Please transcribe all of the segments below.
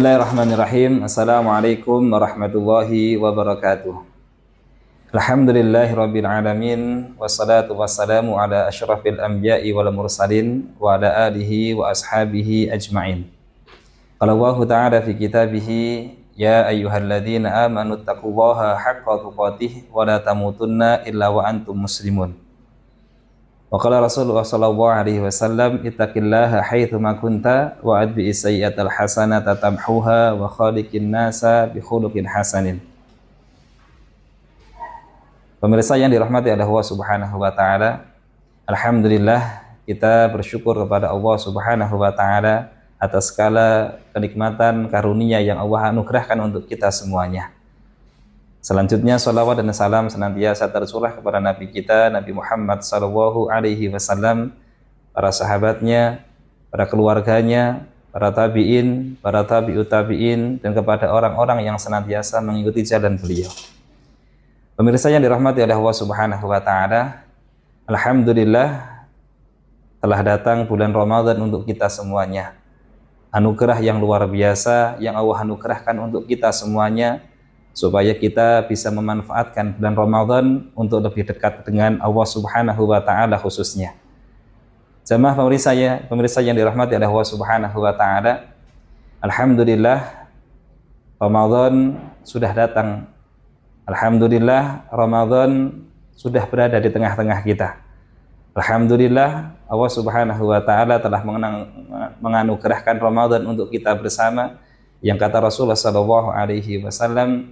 Bismillahirrahmanirrahim. Assalamualaikum warahmatullahi wabarakatuh. Alhamdulillahirabbil alamin wassalatu wassalamu ala asyrafil anbiya'i wal mursalin wa ala alihi wa ashabihi ajmain. Qala Allah ta'ala fi kitabih ya ayyuhalladzina amanu taqullaha haqqa tuqatih wa la tamutunna illa wa antum muslimun. Wa qala Rasulullah sallallahu alaihi wasallam ittaqillaha haitsu ma kunta wa adbi sayyi'atal hasanata tamhuha wa khaliqin nasa bi khuluqin hasanin. Pemirsa yang dirahmati Allah Subhanahu wa taala, alhamdulillah kita bersyukur kepada Allah Subhanahu wa taala atas segala kenikmatan karunia yang Allah anugerahkan untuk kita semuanya. Selanjutnya salawat dan salam senantiasa tercurah kepada Nabi kita Nabi Muhammad sallallahu alaihi wasallam, para sahabatnya, para keluarganya, para tabi'in, para tabi'ut tabi'in, dan kepada orang-orang yang senantiasa mengikuti jalan beliau. Pemirsa yang dirahmati oleh Allah Subhanahu wa taala, alhamdulillah telah datang bulan Ramadan untuk kita semuanya. Anugerah yang luar biasa yang Allah anugerahkan untuk kita semuanya, supaya kita bisa memanfaatkan bulan Ramadan untuk lebih dekat dengan Allah Subhanahu wa taala khususnya. Jamaah pemirsa yang dirahmati oleh Allah Subhanahu wa taala, alhamdulillah Ramadan sudah datang. Alhamdulillah Ramadan sudah berada di tengah-tengah kita. Alhamdulillah Allah Subhanahu wa taala telah menganugerahkan Ramadan untuk kita bersama, yang kata Rasulullah sallallahu alaihi wasallam,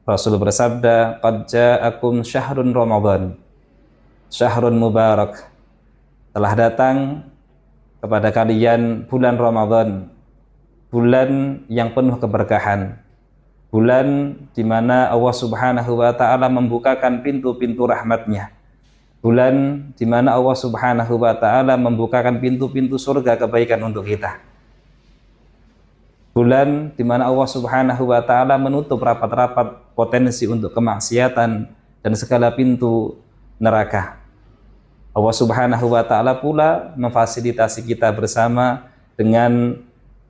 Rasul bersabda, "Qad ja'akum syahrun Ramadan, syahrun mubarak." Telah datang kepada kalian bulan Ramadan, bulan yang penuh keberkahan, bulan di mana Allah Subhanahu wa taala membukakan pintu-pintu rahmat-Nya, bulan di mana Allah Subhanahu wa taala membukakan pintu-pintu surga kebaikan untuk kita, bulan di mana Allah Subhanahu wa taala menutup rapat-rapat potensi untuk kemaksiatan dan segala pintu neraka. Allah Subhanahu wa taala pula memfasilitasi kita bersama dengan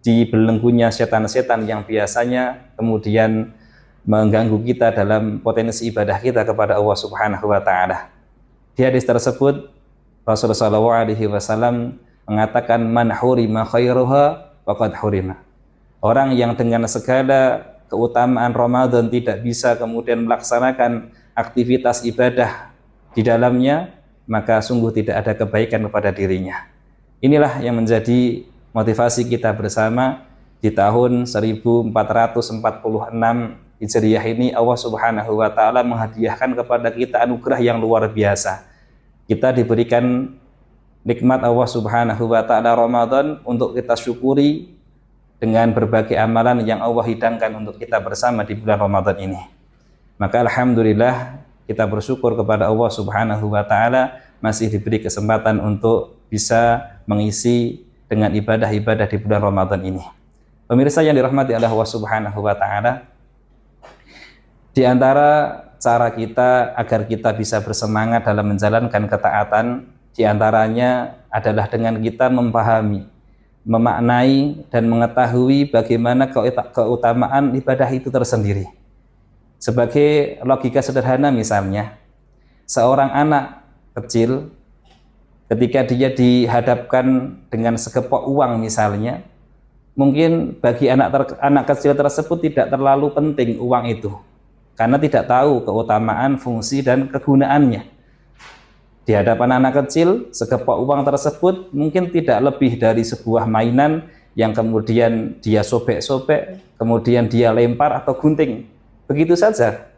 dibelenggunya setan-setan yang biasanya kemudian mengganggu kita dalam potensi ibadah kita kepada Allah Subhanahu wa taala. Di hadis tersebut Rasulullah sallallahu alaihi wasallam mengatakan, "Man hurima khairuha faqad hurima." Orang yang dengan segala keutamaan Ramadan tidak bisa kemudian melaksanakan aktivitas ibadah di dalamnya, maka sungguh tidak ada kebaikan kepada dirinya. Inilah yang menjadi motivasi kita bersama di tahun 1446 Hijriah ini. Allah Subhanahu wa taala menghadiahkan kepada kita anugerah yang luar biasa. Kita diberikan nikmat Allah Subhanahu wa taala Ramadan untuk kita syukuri dengan berbagai amalan yang Allah hidangkan untuk kita bersama di bulan Ramadan ini. Maka alhamdulillah kita bersyukur kepada Allah Subhanahu wa taala masih diberi kesempatan untuk bisa mengisi dengan ibadah-ibadah di bulan Ramadan ini. Pemirsa yang dirahmati oleh Allah Subhanahu wa taala, di antara cara kita agar kita bisa bersemangat dalam menjalankan ketaatan, di antaranya adalah dengan kita memahami, memaknai dan mengetahui bagaimana keutamaan ibadah itu tersendiri. Sebagai logika sederhana misalnya, seorang anak kecil ketika dia dihadapkan dengan segepok uang misalnya, mungkin bagi anak kecil tersebut tidak terlalu penting uang itu, karena tidak tahu keutamaan, fungsi dan kegunaannya. Di hadapan anak kecil, segepok uang tersebut mungkin tidak lebih dari sebuah mainan yang kemudian dia sobek-sobek, kemudian dia lempar atau gunting. Begitu saja.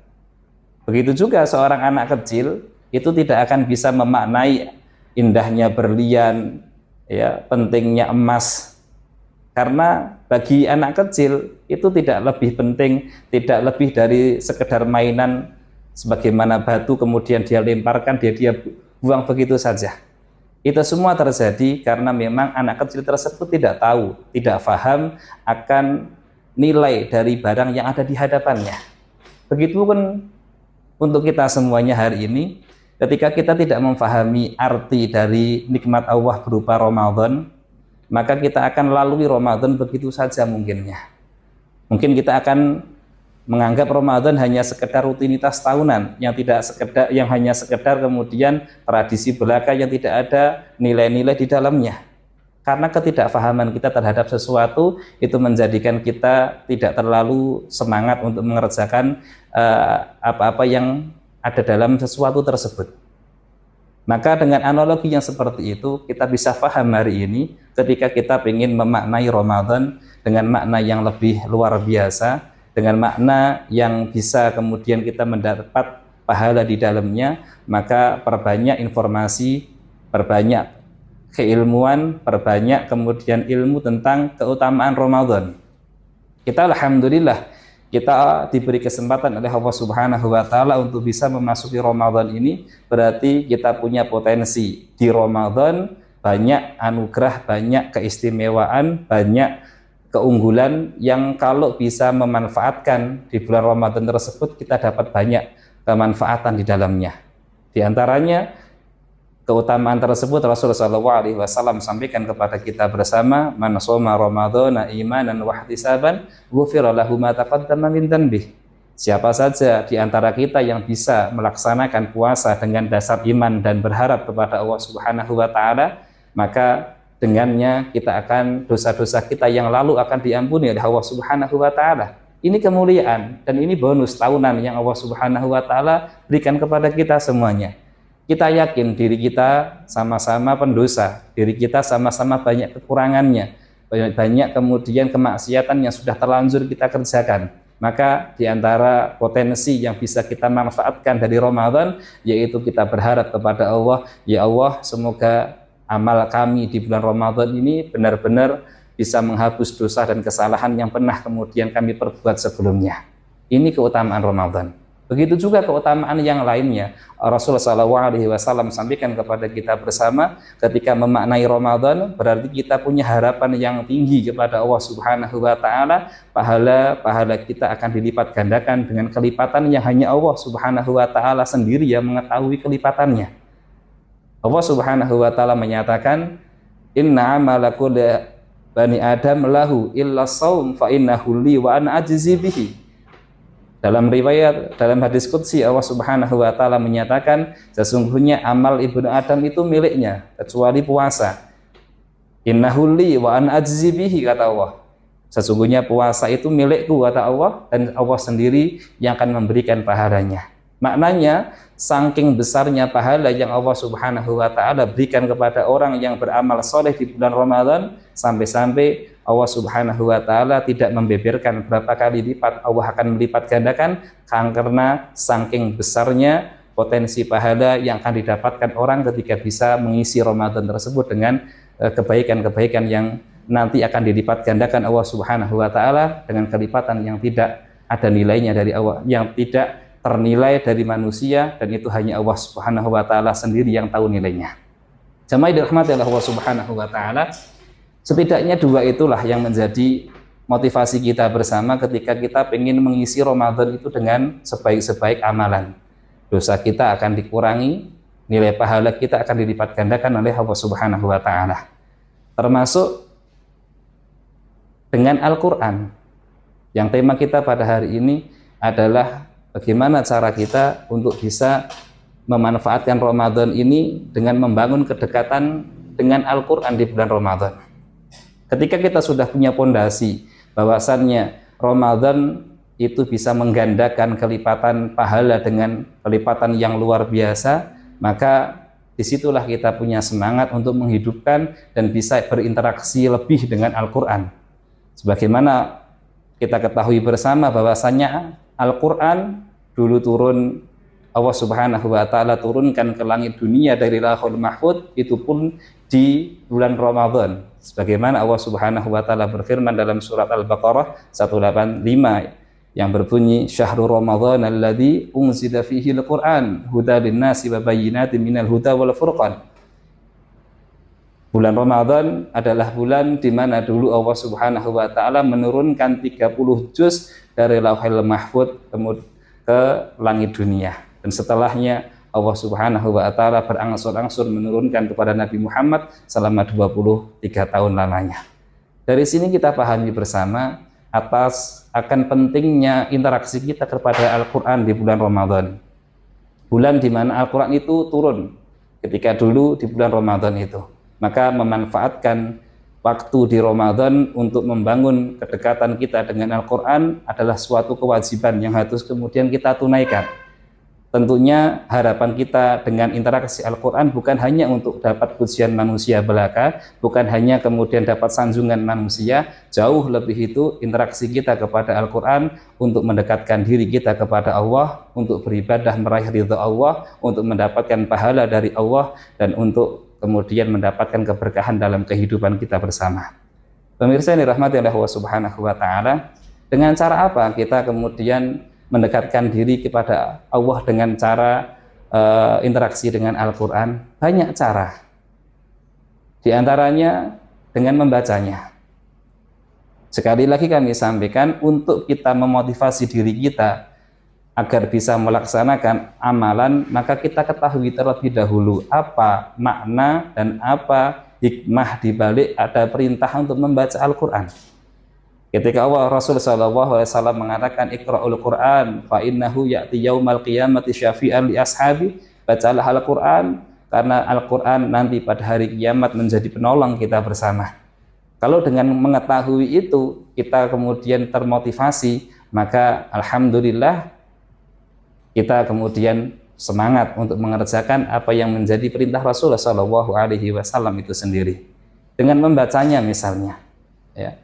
Begitu juga seorang anak kecil itu tidak akan bisa memaknai indahnya berlian, ya, pentingnya emas. Karena bagi anak kecil itu tidak lebih penting, tidak lebih dari sekedar mainan sebagaimana batu kemudian dia lemparkan, dia buang begitu saja. Itu semua terjadi karena memang anak kecil tersebut tidak tahu, tidak paham akan nilai dari barang yang ada di hadapannya. Begitupun untuk kita semuanya hari ini, ketika kita tidak memahami arti dari nikmat Allah berupa Ramadan, maka kita akan lalui Ramadan begitu saja mungkinnya. Mungkin kita akan menganggap Ramadan hanya sekedar rutinitas tahunan yang hanya sekedar kemudian tradisi belaka yang tidak ada nilai-nilai di dalamnya. Karena ketidakfahaman kita terhadap sesuatu itu menjadikan kita tidak terlalu semangat untuk mengerjakan apa-apa yang ada dalam sesuatu tersebut. Maka dengan analogi yang seperti itu kita bisa paham hari ini ketika kita ingin memaknai Ramadan dengan makna yang lebih luar biasa, dengan makna yang bisa kemudian kita mendapat pahala di dalamnya, maka perbanyak informasi, perbanyak keilmuan, perbanyak kemudian ilmu tentang keutamaan Ramadan. Kita alhamdulillah kita diberi kesempatan oleh Allah Subhanahu wa taala untuk bisa memasuki Ramadan ini, berarti kita punya potensi di Ramadan banyak anugerah, banyak keistimewaan, banyak keunggulan yang kalau bisa memanfaatkan di bulan Ramadan tersebut kita dapat banyak kemanfaatan di dalamnya. Di antaranya keutamaan tersebut Rasulullah SAW sampaikan kepada kita bersama, man shoma ramadhana imanan wa ihtisaban ghufira lahu ma taqaddama min dhanbihi. Siapa saja di antara kita yang bisa melaksanakan puasa dengan dasar iman dan berharap kepada Allah Subhanahu wa taala, maka dengannya kita akan dosa-dosa kita yang lalu akan diampuni oleh Allah Subhanahu wa taala. Ini kemuliaan dan ini bonus tahunan yang Allah Subhanahu wa taala berikan kepada kita semuanya. Kita yakin diri kita sama-sama pendosa, diri kita sama-sama banyak kekurangannya, banyak kemudian kemaksiatan yang sudah terlanjur kita kerjakan. Maka di antara potensi yang bisa kita manfaatkan dari Ramadan yaitu kita berharap kepada Allah, ya Allah, semoga amal kami di bulan Ramadan ini benar-benar bisa menghapus dosa dan kesalahan yang pernah kemudian kami perbuat sebelumnya. Ini keutamaan Ramadan. Begitu juga keutamaan yang lainnya. Rasulullah SAW sampaikan kepada kita bersama, ketika memaknai Ramadan berarti kita punya harapan yang tinggi kepada Allah Subhanahu wa taala. Pahala kita akan dilipat gandakan dengan kelipatan yang hanya Allah Subhanahu wa taala sendiri yang mengetahui kelipatannya. Allah Subhanahu wa taala menyatakan, inna amalakum bani adam lahu illa shaum fa innahu li wa ana ajzi bihi. Dalam riwayat, dalam hadis qudsi, Allah Subhanahu wa taala menyatakan, sesungguhnya amal ibnu Adam itu miliknya kecuali puasa. Innahu li wa ana ajzi bihi, kata Allah. Sesungguhnya puasa itu milikku, kata Allah, dan Allah sendiri yang akan memberikan pahalanya. Maknanya, saking besarnya pahala yang Allah Subhanahu wa taala berikan kepada orang yang beramal soleh di bulan Ramadan, sampai-sampai Allah Subhanahu wa taala tidak membeberkan berapa kali lipat Allah akan melipat gandakan, karena saking besarnya potensi pahala yang akan didapatkan orang ketika bisa mengisi Ramadan tersebut dengan kebaikan-kebaikan yang nanti akan dilipat gandakan Allah Subhanahu wa taala dengan kelipatan yang tidak ada nilainya dari Allah, yang tidak ternilai dari manusia, dan itu hanya Allah Subhanahu wa taala sendiri yang tahu nilainya. Jamaah dirahmati Allah Subhanahu wa taala, setidaknya dua itulah yang menjadi motivasi kita bersama ketika kita ingin mengisi Ramadan itu dengan sebaik-sebaik amalan. Dosa kita akan dikurangi, nilai pahala kita akan dilipat gandakan oleh Allah Subhanahu wa taala. Termasuk dengan Al-Qur'an. Yang tema kita pada hari ini adalah bagaimana cara kita untuk bisa memanfaatkan Ramadan ini dengan membangun kedekatan dengan Al-Quran di bulan Ramadan. Ketika kita sudah punya pondasi bahwasannya Ramadan itu bisa menggandakan kelipatan pahala dengan kelipatan yang luar biasa, maka disitulah kita punya semangat untuk menghidupkan dan bisa berinteraksi lebih dengan Al-Quran. Sebagaimana kita ketahui bersama bahwasannya Al-Quran dulu turun, Allah Subhanahu wa taala turunkan ke langit dunia dari Lauhul Mahfuz, itu pun di bulan Ramadan. Sebagaimana Allah Subhanahu wa taala berfirman dalam surat Al-Baqarah 185 yang berbunyi, syahrul Ramadan alladzi unzila fihi al-Qur'an hudan lin-nasi wa bayyinatin minal huda wal furqan. Bulan Ramadan adalah bulan di mana dulu Allah Subhanahu wa taala menurunkan 30 juz dari Lauhul Mahfuz ke langit dunia, dan setelahnya Allah Subhanahu wa taala berangsur-angsur menurunkan kepada Nabi Muhammad selama 23 tahun lamanya. Dari sini kita pahami bersama atas akan pentingnya interaksi kita kepada Al-Qur'an di bulan Ramadan. Bulan di mana Al-Qur'an itu turun ketika dulu di bulan Ramadan itu. Maka memanfaatkan waktu di Ramadan untuk membangun kedekatan kita dengan Al-Qur'an adalah suatu kewajiban yang harus kemudian kita tunaikan. Tentunya harapan kita dengan interaksi Al-Quran bukan hanya untuk dapat pujian manusia belaka, bukan hanya kemudian dapat sanjungan manusia, jauh lebih itu interaksi kita kepada Al-Quran untuk mendekatkan diri kita kepada Allah, untuk beribadah meraih ridha Allah, untuk mendapatkan pahala dari Allah, dan untuk kemudian mendapatkan keberkahan dalam kehidupan kita bersama. Pemirsa yang dirahmati oleh Allah Subhanahu wa Ta'ala, dengan cara apa kita kemudian mendekatkan diri kepada Allah dengan cara interaksi dengan Al-Quran? Banyak cara. Di antaranya dengan membacanya. Sekali lagi kami sampaikan, untuk kita memotivasi diri kita agar bisa melaksanakan amalan, maka kita ketahui terlebih dahulu apa makna dan apa hikmah dibalik ada perintah untuk membaca Al-Quran. Ketika Allah Rasul SAW mengatakan Iqra'ul Quran fa innahu ya'ti yaumal qiyamati syafi'an li ashabi, bacalah Al-Quran karena Al-Quran nanti pada hari kiamat menjadi penolong kita bersama. Kalau dengan mengetahui itu kita kemudian termotivasi, maka alhamdulillah kita kemudian semangat untuk mengerjakan apa yang menjadi perintah Rasulullah SAW itu sendiri. Dengan membacanya misalnya, ya.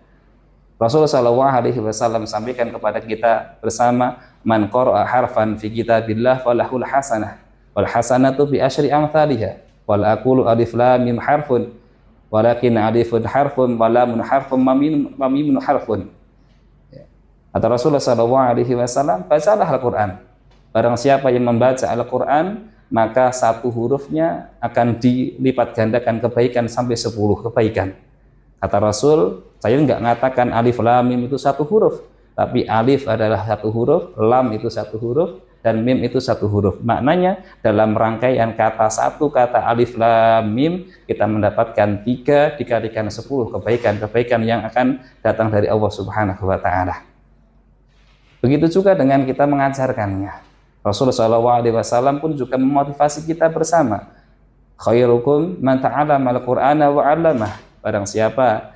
Rasulullah SAW sampaikan kepada kita bersama, man qara'a harfan fi kitabillah falahul hasanah wal hasanatu bi asyri amthaliha wal aqulu alif lam mim harfun walakin alifun harfun wa lamun harfun wa mimun harfun. Kata Rasulullah SAW, bacalah Al-Quran. Barang siapa yang membaca Al-Quran, maka satu hurufnya akan dilipat gandakan kebaikan sampai 10 kebaikan. Kata Rasul, saya nggak mengatakan alif lam mim itu satu huruf, tapi alif adalah satu huruf, lam itu satu huruf, dan mim itu satu huruf. Maknanya dalam rangkaian kata satu kata alif lam mim kita mendapatkan 3 dikalikan 10 kebaikan yang akan datang dari Allah Subhanahu wa Ta'ala. Begitu juga dengan kita mengajarkannya. Rasulullah SAW pun juga memotivasi kita bersama. Khairukum man ta'allama al-Qur'ana wa 'allamah. Barang siapa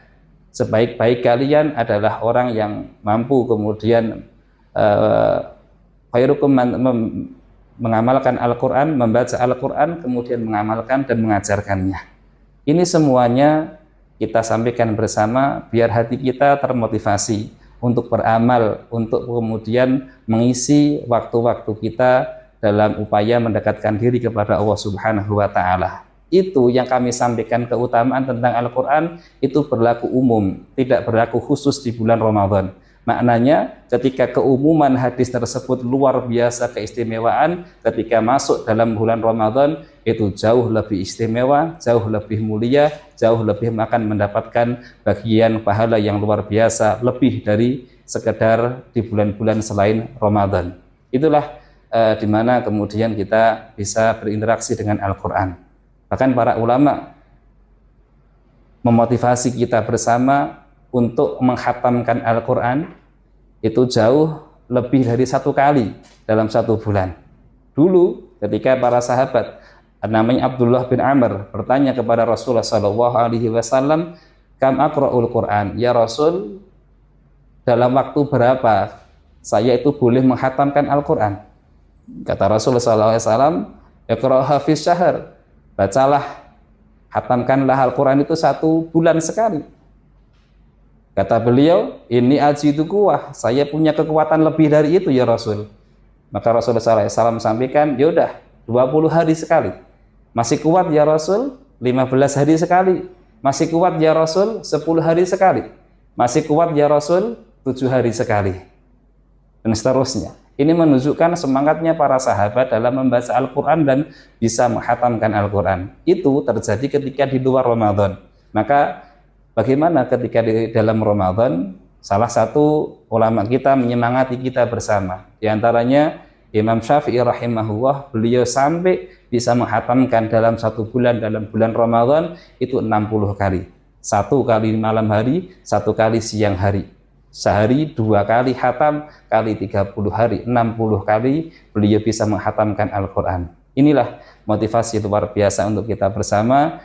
sebaik-baik kalian adalah orang yang mampu kemudian khairukum mengamalkan Al-Quran, membaca Al-Quran, kemudian mengamalkan dan mengajarkannya. Ini semuanya kita sampaikan bersama biar hati kita termotivasi untuk beramal, untuk kemudian mengisi waktu-waktu kita dalam upaya mendekatkan diri kepada Allah Subhanahu wa Ta'ala. Itu yang kami sampaikan, keutamaan tentang Al-Quran itu berlaku umum, tidak berlaku khusus di bulan Ramadan. Maknanya ketika keumuman hadis tersebut luar biasa keistimewaan, ketika masuk dalam bulan Ramadan itu jauh lebih istimewa, jauh lebih mulia, jauh lebih akan mendapatkan bagian pahala yang luar biasa, lebih dari sekedar di bulan-bulan selain Ramadan. Itulah di mana kemudian kita bisa berinteraksi dengan Al-Quran. Bahkan para ulama memotivasi kita bersama untuk menghatamkan Al-Quran itu jauh lebih dari 1 kali dalam 1 bulan. Dulu ketika para sahabat namanya Abdullah bin Amr bertanya kepada Rasulullah SAW, kam aqra'ul Quran, ya Rasul, dalam waktu berapa saya itu boleh menghatamkan Al-Quran? Kata Rasulullah SAW, iqra'ha fi syahr, bacalah, hatamkanlah Al-Quran itu 1 bulan sekali. Kata beliau, ini ajidu kuwah, saya punya kekuatan lebih dari itu ya Rasul. Maka Rasulullah SAW sampaikan, yaudah 20 hari sekali. Masih kuat ya Rasul? 15 hari sekali. Masih kuat ya Rasul? 10 hari sekali. Masih kuat ya Rasul? 7 hari sekali. Dan seterusnya. Ini menunjukkan semangatnya para sahabat dalam membaca Al-Quran dan bisa menghatamkan Al-Quran. Itu terjadi ketika di luar Ramadan. Maka bagaimana ketika di dalam Ramadan? Salah satu ulama kita menyemangati kita bersama. Di antaranya Imam Syafi'i rahimahullah, beliau sampai bisa menghatamkan dalam 1 bulan, dalam bulan Ramadan itu 60 kali. 1 kali malam hari, 1 kali siang hari. Sehari 2 kali hatam, kali 30 hari, 60 kali beliau bisa menghatamkan Al-Quran. Inilah motivasi luar biasa untuk kita bersama,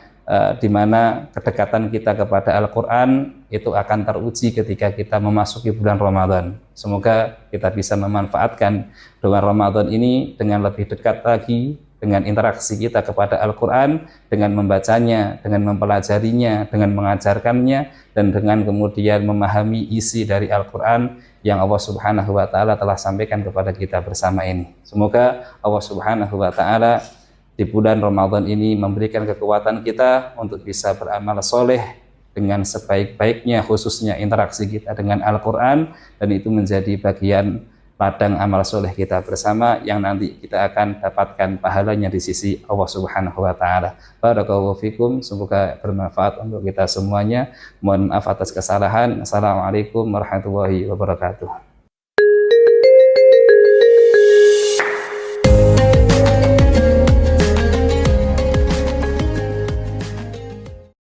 di mana kedekatan kita kepada Al-Quran itu akan teruji ketika kita memasuki bulan Ramadan. Semoga kita bisa memanfaatkan bulan Ramadan ini dengan lebih dekat lagi, dengan interaksi kita kepada Al-Quran, dengan membacanya, dengan mempelajarinya, dengan mengajarkannya, dan dengan kemudian memahami isi dari Al-Quran yang Allah Subhanahu wa Ta'ala telah sampaikan kepada kita bersama ini. Semoga Allah Subhanahu wa Ta'ala di bulan Ramadan ini memberikan kekuatan kita untuk bisa beramal soleh dengan sebaik-baiknya, khususnya interaksi kita dengan Al-Quran, dan itu menjadi bagian ladang amal soleh kita bersama yang nanti kita akan dapatkan pahalanya di sisi Allah Subhanahu wa Ta'ala. Barakallahu fikum, semoga bermanfaat untuk kita semuanya. Mohon maaf atas kesalahan. Assalamualaikum warahmatullahi wabarakatuh.